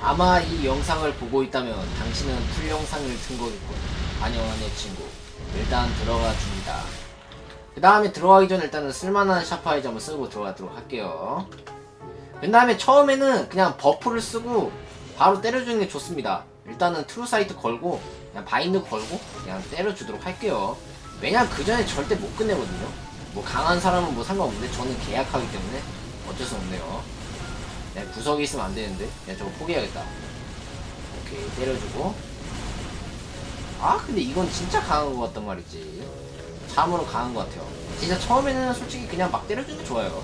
아마 이 영상을 보고 있다면 당신은 풀 영상을 튼 거겠군. 안녕하네 친구. 일단 들어가 줍니다. 그 다음에 들어가기 전에 일단은 쓸만한 샤파이즈 한번 쓰고 들어가도록 할게요. 그 다음에 처음에는 그냥 버프를 쓰고 바로 때려주는 게 좋습니다. 일단은 트루사이트 걸고 그냥 바인드 걸고 그냥 때려주도록 할게요. 왜냐면 그 전에 절대 못 끝내거든요. 뭐 강한 사람은 뭐 상관없는데 저는 계약하기 때문에 어쩔 수 없네요. 네, 구석이 있으면 안 되는데 그냥 저거 포기해야겠다. 오케이, 때려주고. 아 근데 이건 진짜 강한 것 같단 말이지. 참으로 강한 것 같아요. 진짜 처음에는 솔직히 그냥 막 때려주는 게 좋아요.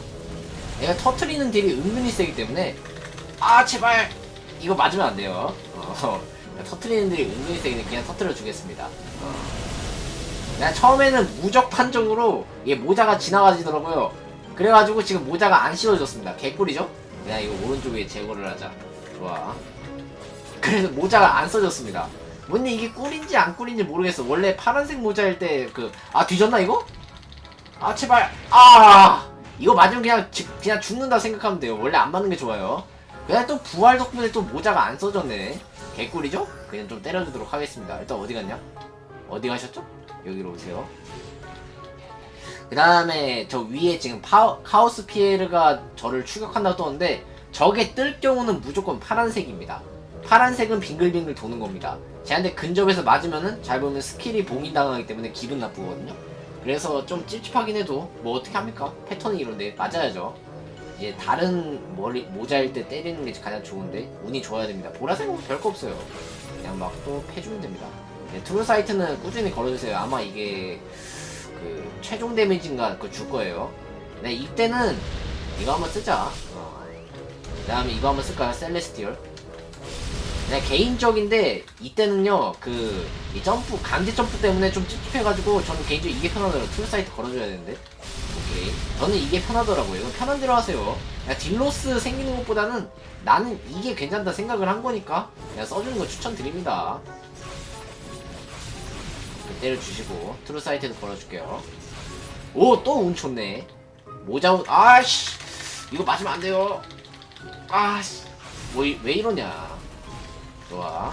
얘가 터트리는 딜이 은근히 세기 때문에. 아 제발 이거 맞으면 안 돼요. 터트리는 딜이 은근히 세기 때문에 그냥 터트려 주겠습니다. 그냥 처음에는 무적 판정으로 얘 모자가 지나가지더라고요. 그래가지고 지금 모자가 안 씌워졌습니다. 개꿀이죠? 그냥 이거 오른쪽에 제거를 하자. 좋아. 그래서 모자가 안 써졌습니다. 뭔데 이게 꿀인지 안 꿀인지 모르겠어. 원래 파란색 모자일 때 아 뒤졌나 이거? 아 제발. 아 이거 맞으면 그냥 죽는다 생각하면 돼요. 원래 안 맞는 게 좋아요. 그냥 또 부활 덕분에 또 모자가 안 써졌네. 개꿀이죠? 그냥 좀 때려주도록 하겠습니다. 일단 어디 갔냐? 어디 가셨죠? 여기로 오세요. 그 다음에 저 위에 지금 카오스 피에르가 저를 추격한다고 떴는데 저게 뜰 경우는 무조건 파란색입니다. 파란색은 빙글빙글 도는 겁니다. 쟤한테 근접해서 맞으면은 잘 보면 스킬이 봉인당하기 때문에 기분 나쁘거든요. 그래서 좀 찝찝하긴 해도 뭐 어떻게 합니까? 패턴이 이런데 맞아야죠. 이제 다른 모자일 때 때리는 게 가장 좋은데 운이 좋아야 됩니다. 보라색은 별거 없어요. 그냥 막 또 패주면 됩니다. 네, 트루사이트는 꾸준히 걸어주세요. 아마 이게 그 최종 데미지인가 그거 줄 거예요. 네, 이때는 이거 한번 쓰자. 그 다음에 이거 한번 쓸까요? 셀레스티얼. 네, 개인적인데 이때는요 이 점프 강제 점프 때문에 좀 찝찝해가지고 저는 개인적으로 이게 편하더라고요. 트루사이트 걸어줘야 되는데. 오케이, 저는 이게 편하더라고요. 이거 편한 대로 하세요. 그냥 딜로스 생기는 것보다는 나는 이게 괜찮다 생각을 한 거니까 그냥 써주는 거 추천드립니다. 때려주시고 트루사이트도 걸어줄게요. 오, 또 운 좋네. 모자운. 아씨 이거 맞으면 안 돼요. 아씨 뭐 왜 이러냐. 좋아.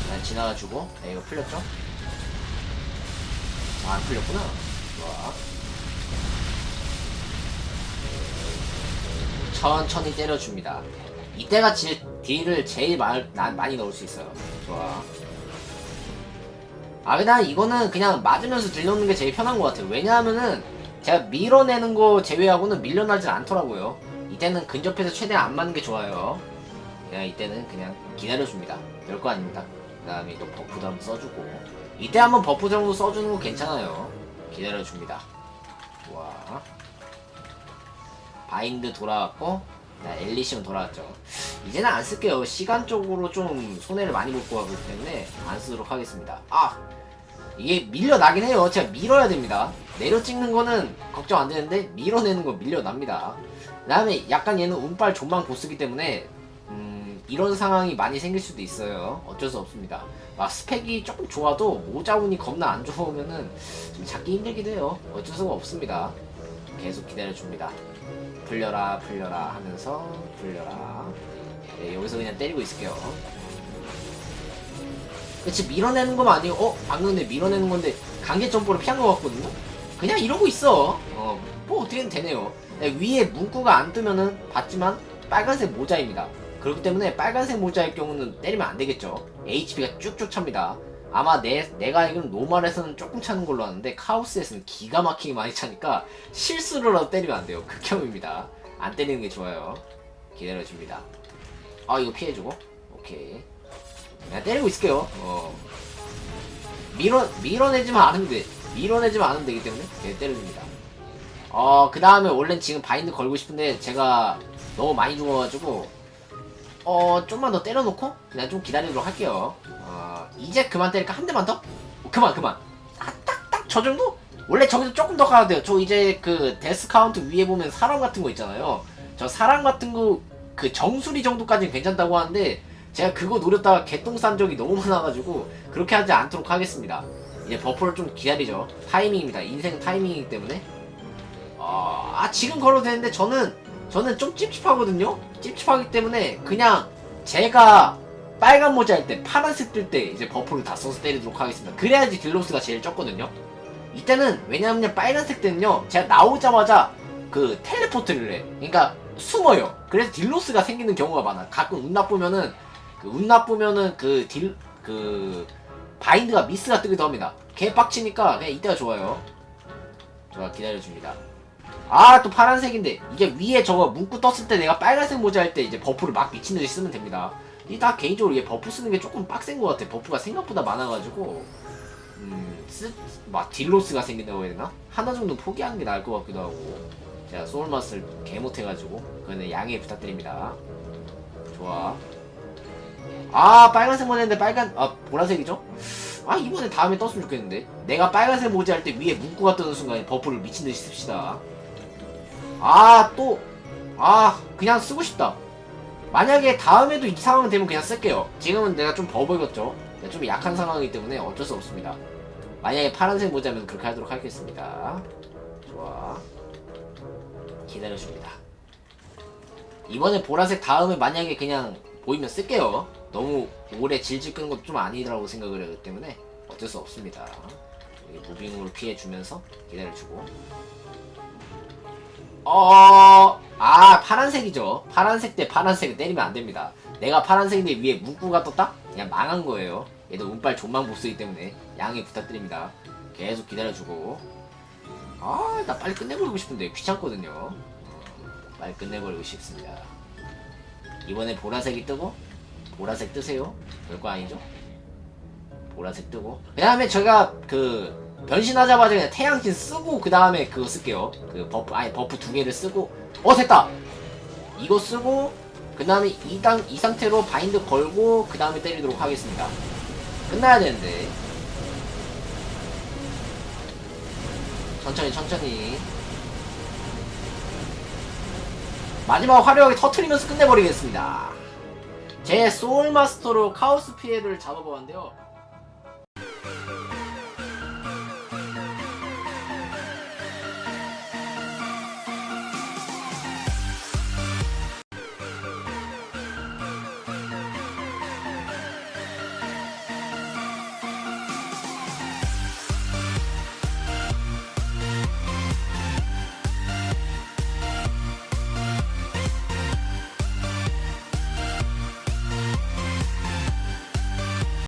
난 지나가주고. 네, 이거 풀렸죠? 아, 안 풀렸구나. 좋아. 천천히 때려줍니다. 이때가 딜을 제일 많이 넣을 수 있어요. 좋아. 아, 난 이거는 그냥 맞으면서 딜 넣는 게 제일 편한 것 같아요. 왜냐하면은 제가 밀어내는 거 제외하고는 밀려나질 않더라고요. 이때는 근접해서 최대한 안 맞는 게 좋아요. 그냥 이때는 그냥 기다려줍니다. 별거 아닙니다. 그 다음에 또 버프도 한번 써주고. 이때 한번 버프 정도 써주는 거 괜찮아요. 기다려줍니다. 좋아. 바인드 돌아왔고, 엘리시온 돌아왔죠. 이제는 안 쓸게요. 시간적으로 좀 손해를 많이 볼 것 같기 때문에 안 쓰도록 하겠습니다. 아! 이게 밀려나긴 해요. 제가 밀어야 됩니다. 내려 찍는 거는 걱정 안 되는데 밀어내는 거 밀려납니다. 그 다음에 약간 얘는 운빨 존망 보스기 때문에 이런 상황이 많이 생길 수도 있어요. 어쩔 수 없습니다. 막 스펙이 조금 좋아도 모자운이 겁나 안 좋으면은 좀 잡기 힘들기도 해요. 어쩔 수가 없습니다. 계속 기다려줍니다. 풀려라 풀려라 하면서 풀려라. 네, 여기서 그냥 때리고 있을게요. 그치, 밀어내는 거만 아니고 방금 근데 밀어내는 건데 강제 점프로 피한 거 같거든요? 그냥 이러고 있어. 뭐 어떻게든 되네요. 네, 위에 문구가 안 뜨면은 봤지만 빨간색 모자입니다. 그렇기 때문에 빨간색 모자일 경우는 때리면 안 되겠죠. HP가 쭉쭉 찹니다. 아마 내가 알기로는 노멀에서는 조금 차는 걸로 아는데 카오스에서는 기가 막히게 많이 차니까 실수로라도 때리면 안 돼요. 극혐입니다. 안 때리는 게 좋아요. 기다려줍니다. 아, 이거 피해주고. 오케이. 그냥 때리고 있을게요. 밀어내지만 않으면 돼. 밀어내지만 않으면 되기 때문에 그냥 때려줍니다. 그 다음에 원래는 지금 바인드 걸고 싶은데 제가 너무 많이 죽어가지고 좀만 더 때려놓고 그냥 좀 기다리도록 할게요. 이제 그만 때릴까? 한 대만 더? 그만. 딱 저 정도? 원래 저기서 조금 더 가야 돼요. 저 이제 그 데스 카운트 위에 보면 사람 같은 거 있잖아요. 저 사람 같은 거 그 정수리 정도까지는 괜찮다고 하는데 제가 그거 노렸다가 개똥 싼 적이 너무 많아가지고 그렇게 하지 않도록 하겠습니다. 이제 버프를 좀 기다리죠. 타이밍입니다. 인생 타이밍이기 때문에. 지금 걸어도 되는데 저는 좀 찝찝하거든요. 찝찝하기 때문에 그냥 제가 빨간 모자 할 때 파란색 뜰 때 이제 버프를 다 써서 때리도록 하겠습니다. 그래야지 딜로스가 제일 적거든요. 이때는 왜냐면 빨간색 때는요 제가 나오자마자 그 텔레포트를 해. 그러니까 숨어요. 그래서 딜로스가 생기는 경우가 많아. 가끔 운 나쁘면은 그 바인드가 미스가 뜨기도 합니다. 개 빡치니까 그냥 이때가 좋아요. 좋아, 기다려줍니다. 아, 또 파란색인데 이게 위에 저거 문구 떴을 때 내가 빨간색 모자 할 때 이제 버프를 막 미친듯이 쓰면 됩니다. 이 다 개인적으로 얘 버프 쓰는 게 조금 빡센 것 같아. 버프가 생각보다 많아가지고 막 딜로스가 생긴다고 해야 되나? 하나 정도 포기하는 게 나을 것 같기도 하고. 제가 소울맛을 개 못해가지고 그거는 양해 부탁드립니다. 좋아. 아, 빨간색 모자 했는데 보라색이죠? 아, 이번에 다음에 떴으면 좋겠는데. 내가 빨간색 모자 할 때 위에 문구가 뜨는 순간 버프를 미친듯이 씁시다. 아, 그냥 쓰고 싶다. 만약에 다음에도 이 상황 되면 그냥 쓸게요. 지금은 내가 좀 버벅였죠. 내가 좀 약한 상황이기 때문에 어쩔 수 없습니다. 만약에 파란색 모자면 그렇게 하도록 하겠습니다. 좋아. 기다려줍니다. 이번에 보라색 다음에 만약에 그냥 보이면 쓸게요. 너무 오래 질질 끄는 것도 좀 아니라고 생각을 하기 때문에 어쩔 수 없습니다. 무빙으로 피해주면서 기다려주고. 파란색이죠. 파란색 때 파란색을 때리면 안됩니다. 내가 파란색인데 위에 문구가 떴다? 그냥 망한 거예요. 얘도 운빨 존망 못쓰기 때문에 양해 부탁드립니다. 계속 기다려주고. 나 빨리 끝내버리고 싶은데 귀찮거든요. 빨리 끝내버리고 싶습니다. 이번에 보라색이 뜨고, 보라색 뜨세요. 별거 아니죠? 보라색 뜨고. 그 다음에 제가 변신하자마자 그냥 태양신 쓰고 그 다음에 그거 쓸게요. 버프 두 개를 쓰고. 됐다! 이거 쓰고 그 다음에 이 상태로 바인드 걸고 그 다음에 때리도록 하겠습니다. 끝나야 되는데. 천천히. 마지막 화려하게 터트리면서 끝내버리겠습니다. 제 소울마스터로 카오스 피해를 잡아보았는데요.